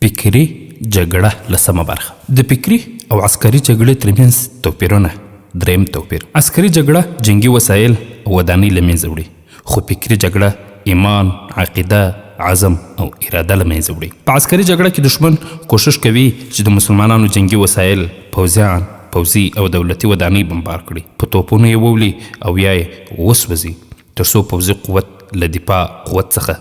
فکري جګړه لسمه برخه. د فکري او عسکري جګړې ترمنځ توپیرونه. دریم توپیر، عسکري جګړه جنگي وسایل او ودانۍ له منځه وړي، خو فکري جګړه ایمان، عقیده، عزم او اراده له منځه وړي. په عسکري جګړه کې دشمن کوشش کوي چې د مسلمانانو جنگي وسایل، پوځیان، پوځي او دولتي ودانۍ بمبار کړي، په توپونو یې وولي او یا یې وسوځي ترڅو پوځي قوت له دفاع قوت څخه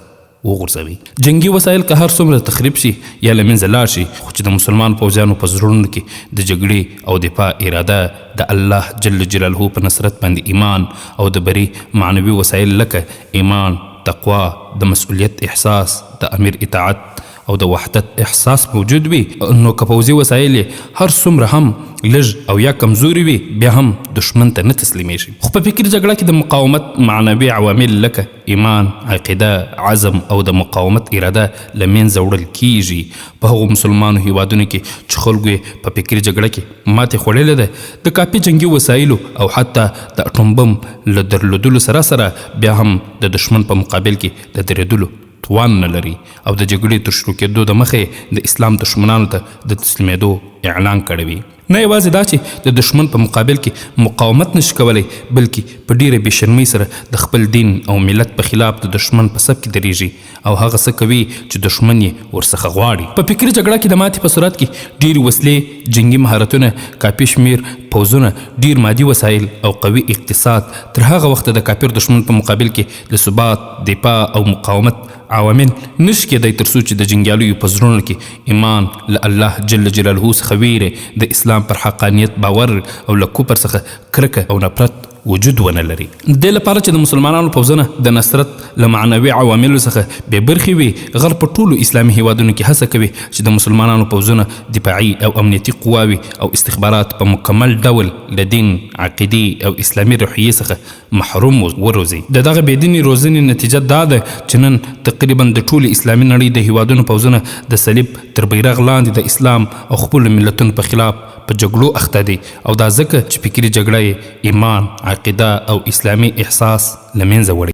وغورځوي. جنگي وسایل که هر څومره تخریب شي یا له منځه لاړ شي، خو چې د مسلمان پوځیانو په زړونو کې د جګړې او دفاع اراده د الله جل جلاله په نصرت باندې ایمان او د بري معنوي وسایل لکه ایمان، تقوا، د مسؤلیت احساس، د امیر اطاعت او د وحدت احساس موجود وي، نو که پوځي وسایل هر څومره هم لږ او یا کمزوري وي، بیا هم دشمن ته نه تسلیمیږي. خو په فکري جګړه کې د مقاومت معنوي عوامل لکه ایمان، عقیده، عزم او د مقاومت اراده له منځه وړل کیږي. په هغو مسلمانو هیوادونو کې چې خلکو یې په فکري جګړه کې ماتې خوړلې ده، د کافي جنګي وسایلو او حتی د اټوم بم له درلودلو سره بیا هم د دشمن په مقابل کې د درېدلو توان نه لري او د جګړې تر شروع کېدو د مخې د اسلام دشمنانو ته د تسلیمېدو اعلان کړی وي. نه یوازې دا چې د دشمن په مقابل کې مقاومت نشي کولی، بلکې په ډیره بېشرمۍ سره د خپل دین او ملت په خلاف د دشمن په صف کې درېږي او هغه څه کوي چې دشمن یې ورڅخه غواړي. په فکري جګړه کې د ماتې په صورت کې ډېرې وسلې، جنګي مهارتونه، کافي شمیر پوځونه، ډیر مادي وسایل او قوي اقتصاد تر هغه وخته د کافر دشمن په مقابل کې د ثبات، دفاع او مقاومت عوامل نشي کېدی ترڅو چې د جنګیالیو په زړونو کې ایمان، له الله جل جلاله څخه ویرې، د اسلام پر حقانیت باور او له کفر څخه کرکه او نفرت وجود ونه لري. دې لپاره چې د مسلمانانو پوځونه د نصرت له معنوي عواملو څخه بې برخې وي، غر په ټولو اسلامي هیوادونو کې هڅه کوي چې د مسلمانانو پوځونه دفاعي او امنیتي قواوي او استخبارات په مکمل ډول له دین، عقیدې او اسلامي روحیې څخه محروم وروزي. د دغه بېدیني روزنې نتیجه دا ده چې نن تقریبا د ټولې اسلامي نړۍ د هیوادونو پوځونه د صلیب تر بیرغ لاندې د اسلام او خپلو ملتونو په خلاف په جګړو اخته دي، او دا ځکه چې فکري جګړه یې ایمان، عقیده او اسلامي احساس له منځه وړي.